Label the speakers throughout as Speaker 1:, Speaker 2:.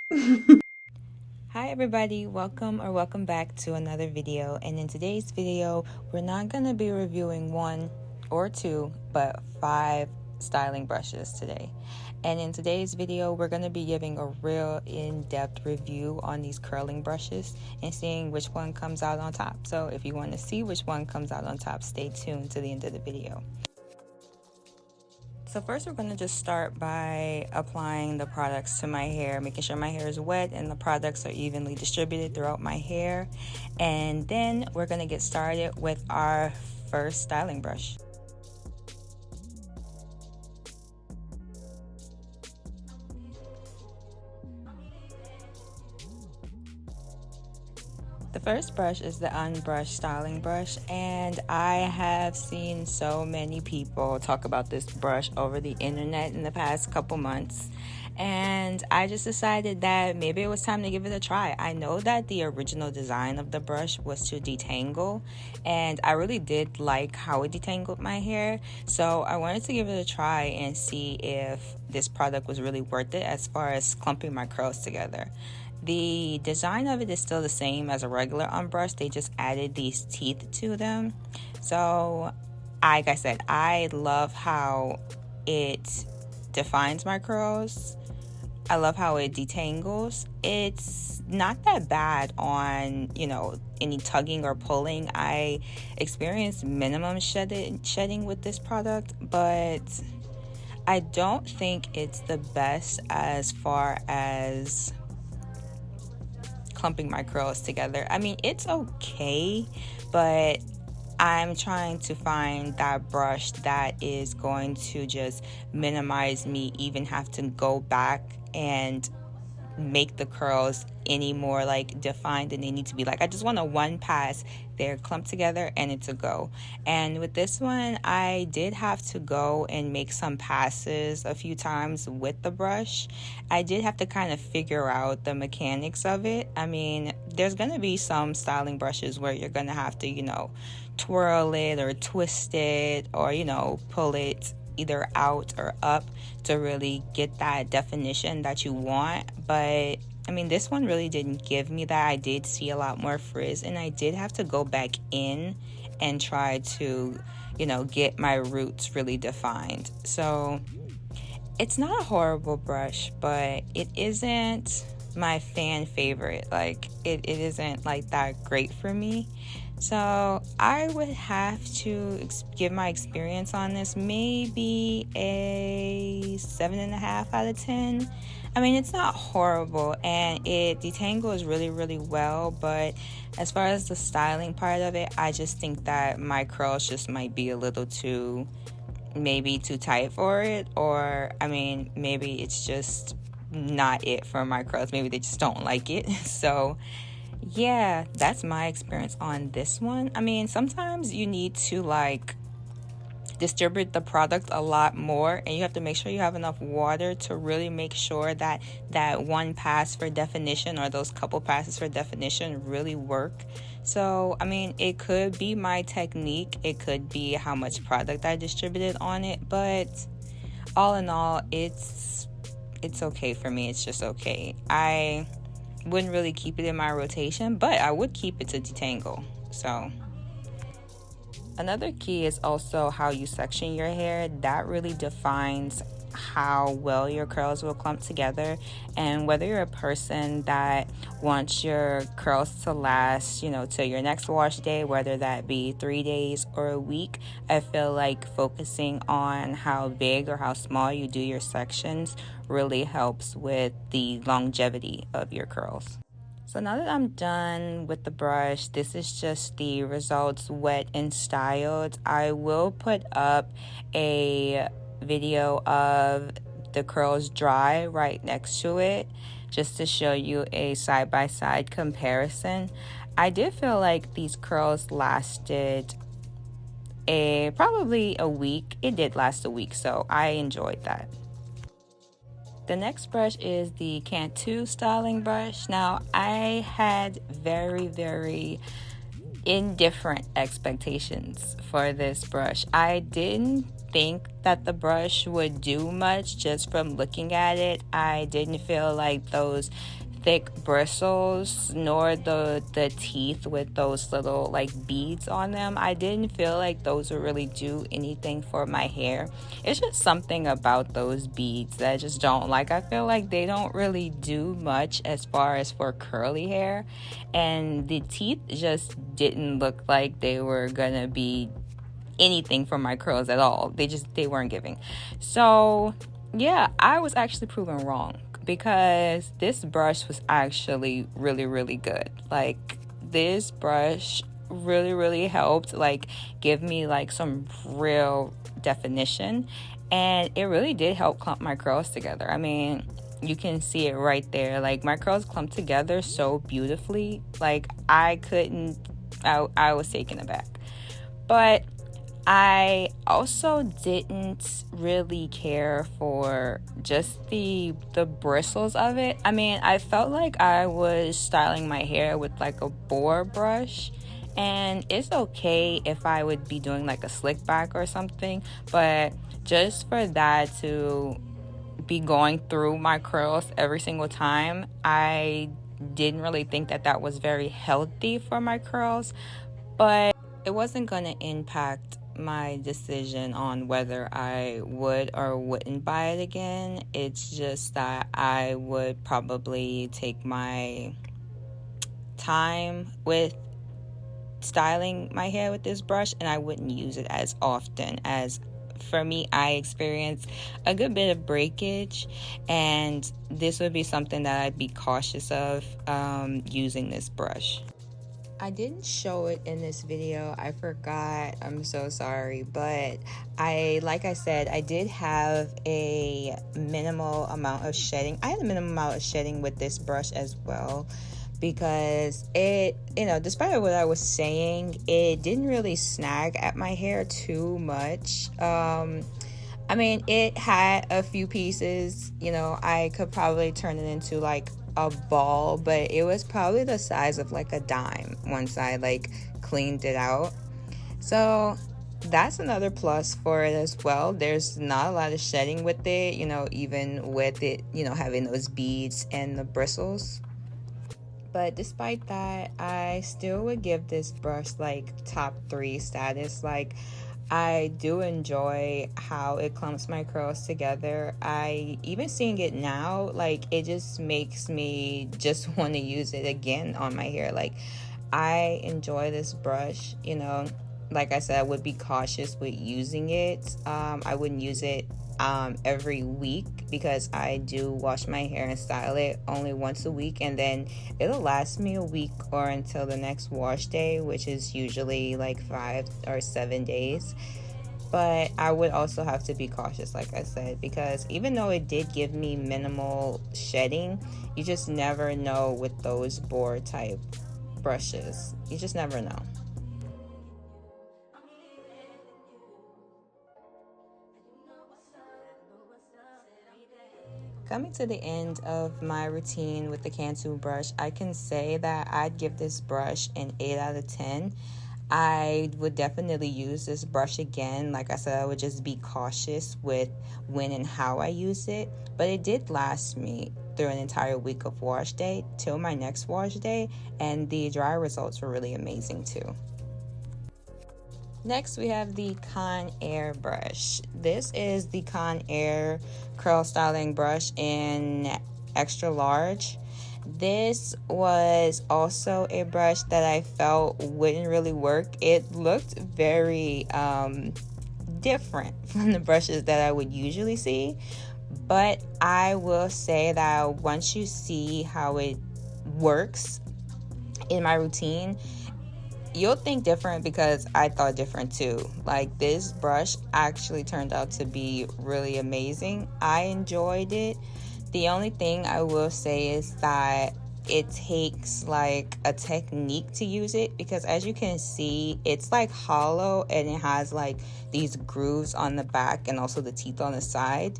Speaker 1: Hi everybody, welcome back to another video. And in today's video, we're not going to be reviewing one or two, but 5 styling brushes today. And in today's video, we're going to be giving a real in-depth review on these curling brushes and seeing which one comes out on top. So if you want to see which one comes out on top, stay tuned to the end of the video. So first we're going to just start by applying the products to my hair, making sure my hair is wet and the products are evenly distributed throughout my hair. And then we're going to get started with our first styling brush. The first brush is the Unbrush styling brush, and I have seen so many people talk about this brush over the internet in the past couple months, and I just decided that maybe it was time to give it a try. I know that the original design of the brush was to detangle, and I really did like how it detangled my hair, so I wanted to give it a try and see if this product was really worth it as far as clumping my curls together. The design of it is still the same as a regular unbrush. They just added these teeth to them. So, like I said, I love how it defines my curls. I love how it detangles. It's not that bad on, any tugging or pulling. I experienced minimum shedding with this product, but I don't think it's the best as far as clumping my curls together. I mean, it's okay, but I'm trying to find that brush that is going to just minimize me even have to go back and make the curls any more like defined than they need to be. Like, I just want a one pass, they're clumped together and it's a go. And with this one, I did have to go and make some passes a few times with the brush. I did have to kind of figure out the mechanics of it. I mean, there's gonna be some styling brushes where you're gonna have to twirl it or twist it or pull it either out or up to really get that definition that you want. But I mean, this one really didn't give me that. I did see a lot more frizz, and I did have to go back in and try to get my roots really defined. So it's not a horrible brush, but it isn't my fan favorite. Like, it isn't like that great for me. So I would have to give my experience on this maybe a 7.5 out of 10. I mean, it's not horrible, and it detangles really, really well, but as far as the styling part of it, I just think that my curls just might be a little too tight for it, or I mean, maybe it's just not it for my curls. Maybe they just don't like it. So yeah, that's my experience on this one. I mean, sometimes you need to distribute the product a lot more, and you have to make sure you have enough water to really make sure that that one pass for definition or those couple passes for definition really work. So I mean, it could be my technique, it could be how much product I distributed on it, but all in all, it's okay for me. It's just okay. I wouldn't really keep it in my rotation, but I would keep it to detangle. So another key is also how you section your hair. That really defines how well your curls will clump together, and whether you're a person that wants your curls to last till your next wash day, whether that be 3 days or a week, I feel like focusing on how big or how small you do your sections really helps with the longevity of your curls. So now that I'm done with the brush, this is just the results wet and styled. I will put up a video of the curls dry right next to it just to show you a side-by-side comparison. I did feel like these curls lasted probably a week. It did last a week, so I enjoyed that. The next brush is the Cantu styling brush. Now, I had very indifferent expectations for this brush. I didn't think that the brush would do much just from looking at it. I didn't feel like those thick bristles nor the teeth with those little like beads on them, I didn't feel like those would really do anything for my hair. It's just something about those beads that I just don't like. I feel like they don't really do much as far as for curly hair, and the teeth just didn't look like they were gonna be anything for my curls at all. They weren't giving. So yeah, I was actually proven wrong, because this brush was actually really, really good. Like, this brush really helped like give me like some real definition, and it really did help clump my curls together. I mean, you can see it right there. Like, my curls clumped together so beautifully. Like, I was taken aback. But I also didn't really care for just the bristles of it. I mean, I felt like I was styling my hair with like a boar brush, and it's okay if I would be doing like a slick back or something, but just for that to be going through my curls every single time, I didn't really think that that was very healthy for my curls. But it wasn't going to impact my decision on whether I would or wouldn't buy it again. It's just that I would probably take my time with styling my hair with this brush, and I wouldn't use it as often. As for me, I experience a good bit of breakage, and this would be something that I'd be cautious of using this brush. I didn't show it in this video. I forgot. I'm so sorry. But like I said, I did have a minimal amount of shedding. I had a minimal amount of shedding with this brush as well, because it, despite what I was saying, it didn't really snag at my hair too much. I mean, it had a few pieces, I could probably turn it into like a ball, but it was probably the size of like a dime once I like cleaned it out. So that's another plus for it as well. There's not a lot of shedding with it, even with it, having those beads and the bristles. But despite that, I still would give this brush like top 3 status. Like, I do enjoy how it clumps my curls together. Even seeing it now, like, it just makes me just want to use it again on my hair. Like, I enjoy this brush. Like I said, I would be cautious with using it. I wouldn't use it every week, because I do wash my hair and style it only once a week, and then it'll last me a week or until the next wash day, which is usually like 5 or 7 days. But I would also have to be cautious, like I said, because even though it did give me minimal shedding, you just never know with those boar type brushes. You just never know. Coming to the end of my routine with the Cantu brush, I can say that I'd give this brush an 8 out of 10. I would definitely use this brush again. Like I said, I would just be cautious with when and how I use it. But it did last me through an entire week of wash day till my next wash day, and the dry results were really amazing too. Next, we have the Conair brush. This is the Conair curl styling brush in extra large. This was also a brush that I felt wouldn't really work. It looked very different from the brushes that I would usually see. But I will say that once you see how it works in my routine, you'll think different, because I thought different too. Like, this brush actually turned out to be really amazing. I enjoyed it. The only thing I will say is that it takes like a technique to use it, because as you can see, it's like hollow and it has like these grooves on the back and also the teeth on the side.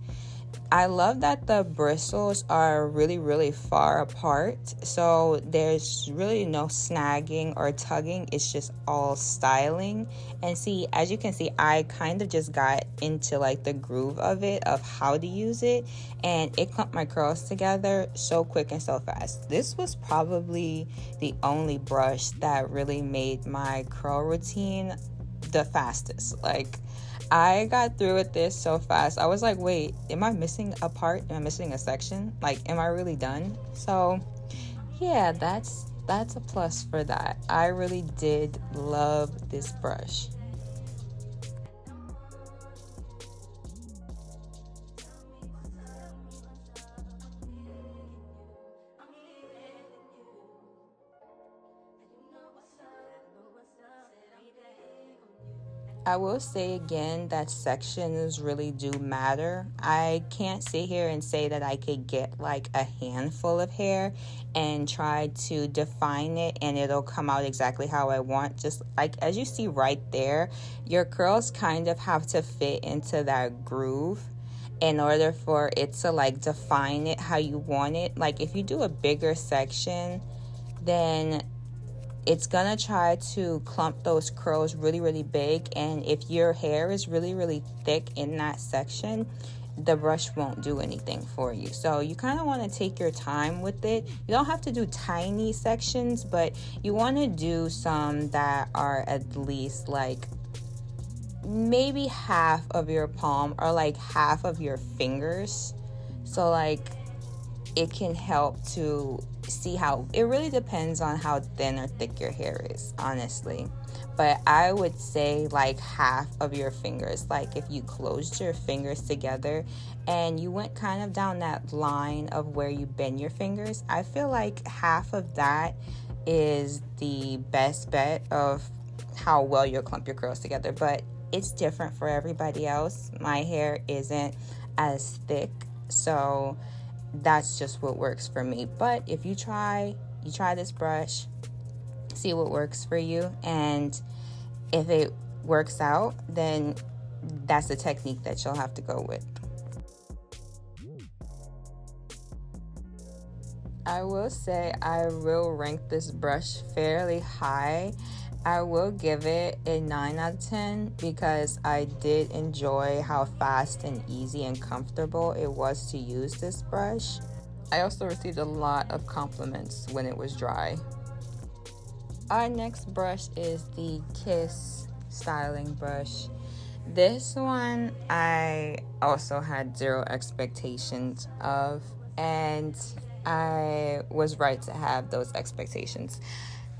Speaker 1: I love that the bristles are really far apart, so there's really no snagging or tugging. It's just all styling. And see, as you can see, I kind of just got into like the groove of it, of how to use it, and it clumped my curls together so quick and so fast. This was probably the only brush that really made my curl routine the fastest. Like, I got through with this so fast. I was like, wait, am I missing a part? Am I missing a section? Like, am I really done? So yeah, that's a plus for that. I really did love this brush. I will say again that sections really do matter. I can't sit here and say that I could get like a handful of hair and try to define it and it'll come out exactly how I want. Just like as you see right there, your curls kind of have to fit into that groove in order for it to like define it how you want it. Like if you do a bigger section, then it's gonna try to clump those curls really big, and if your hair is really thick in that section, the brush won't do anything for you. So you kind of want to take your time with it. You don't have to do tiny sections, but you want to do some that are at least like maybe half of your palm or like half of your fingers, so like it can help to see how it really depends on how thin or thick your hair is, honestly. But I would say like half of your fingers. Like if you closed your fingers together and you went kind of down that line of where you bend your fingers, I feel like half of that is the best bet of how well you'll clump your curls together. But it's different for everybody else. My hair isn't as thick, so that's just what works for me. But if you try this brush, see what works for you, and if it works out, then that's the technique that you'll have to go with. I will say I will rank this brush fairly high. I will give it a 9 out of 10 because I did enjoy how fast and easy and comfortable it was to use this brush. I also received a lot of compliments when it was dry. Our next brush is the Kiss styling brush. This one I also had zero expectations of, and I was right to have those expectations.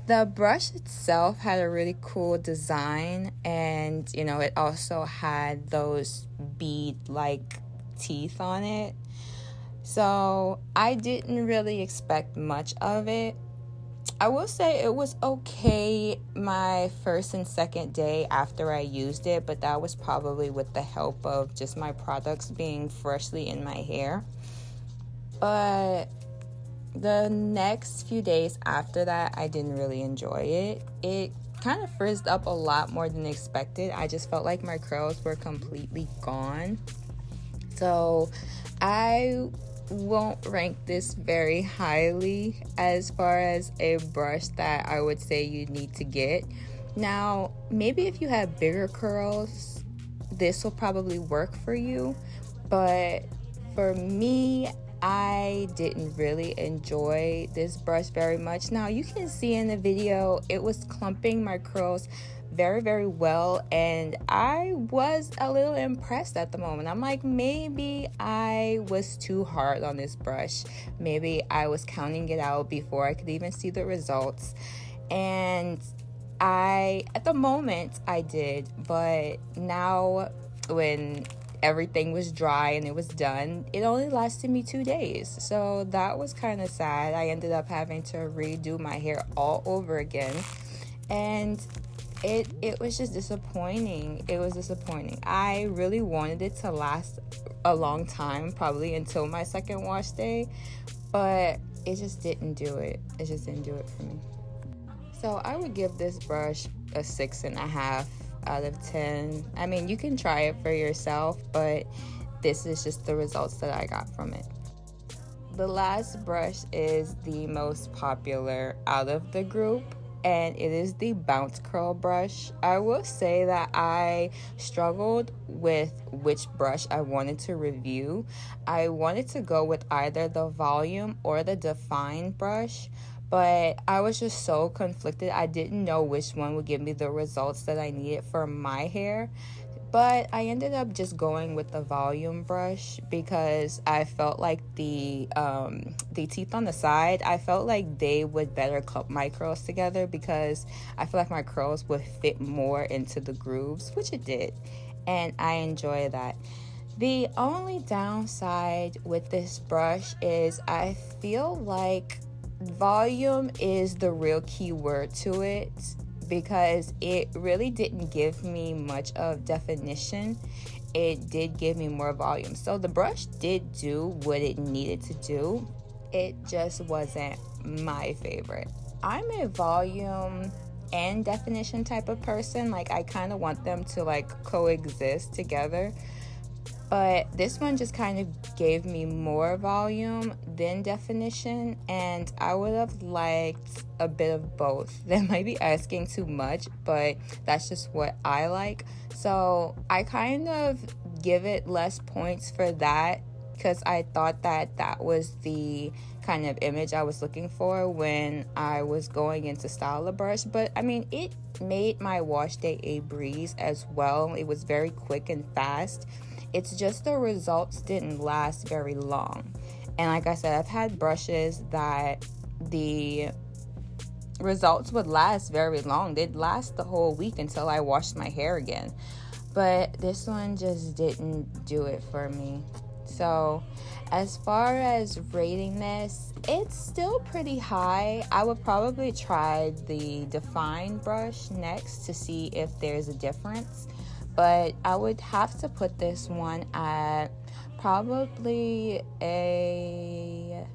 Speaker 1: The brush itself had a really cool design, and you know, it also had those bead-like teeth on it. So I didn't really expect much of it. I will say it was okay my first and second day after I used it, but that was probably with the help of just my products being freshly in my hair. But the next few days after that, I didn't really enjoy it. It kind of frizzed up a lot more than expected. I just felt like my curls were completely gone. So I won't rank this very highly as far as a brush that I would say you need to get. Now, maybe if you have bigger curls, this will probably work for you. But for me, I didn't really enjoy this brush very much. Now, you can see in the video, it was clumping my curls very well, and I was a little impressed at the moment. I'm like, maybe I was too hard on this brush. Maybe I was counting it out before I could even see the results. And at the moment, I did, but now when everything was dry and it was done, it only lasted me 2 days. So that was kind of sad. I ended up having to redo my hair all over again, and it was just disappointing. It was disappointing. I really wanted it to last a long time, probably until my second wash day, but it just didn't do it. It just didn't do it for me. So I would give this brush a 6.5 out of 10. I mean, you can try it for yourself, but this is just the results that I got from it. The last brush is the most popular out of the group, and it is the BounceCurl brush. I will say that I struggled with which brush I wanted to review. I wanted to go with either the volume or the define brush, but I was just so conflicted. I didn't know which one would give me the results that I needed for my hair. But I ended up just going with the volume brush because I felt like the teeth on the side, I felt like they would better clip my curls together because I feel like my curls would fit more into the grooves, which it did. And I enjoy that. The only downside with this brush is I feel like volume is the real key word to it, because it really didn't give me much of definition. It did give me more volume. So the brush did do what it needed to do. It just wasn't my favorite. I'm a volume and definition type of person. Like, I kind of want them to like coexist together. But this one just kind of gave me more volume than definition, and I would have liked a bit of both. That might be asking too much, but that's just what I like. So I kind of give it less points for that because I thought that that was the kind of image I was looking for when I was going into style the brush. But I mean, it made my wash day a breeze as well. It was very quick and fast. It's just the results didn't last very long. And like I said, I've had brushes that the results would last very long. They'd last the whole week until I washed my hair again. But this one just didn't do it for me. So as far as rating this, it's still pretty high. I would probably try the Define brush next to see if there's a difference. But I would have to put this one at probably an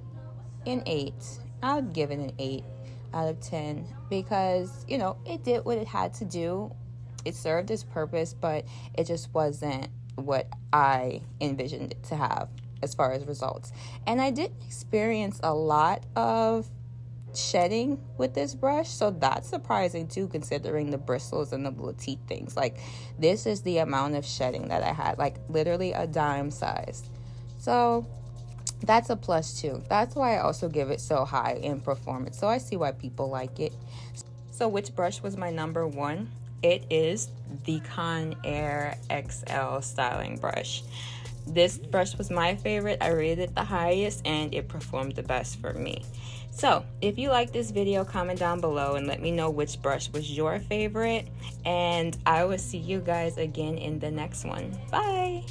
Speaker 1: 8. I would give it an 8 out of 10 because, you know, it did what it had to do. It served its purpose, but it just wasn't what I envisioned it to have as far as results. And I did experience a lot of shedding with this brush, so that's surprising too, considering the bristles and the little teeth things. Like, this is the amount of shedding that I had, like literally a dime size. So that's a plus too. That's why I also give it so high in performance. So I see why people like it. So which brush was my number one? It is the Conair XL styling brush. This brush was my favorite. I rated it the highest and it performed the best for me. So if you like this video, comment down below and let me know which brush was your favorite, and I will see you guys again in the next one. Bye.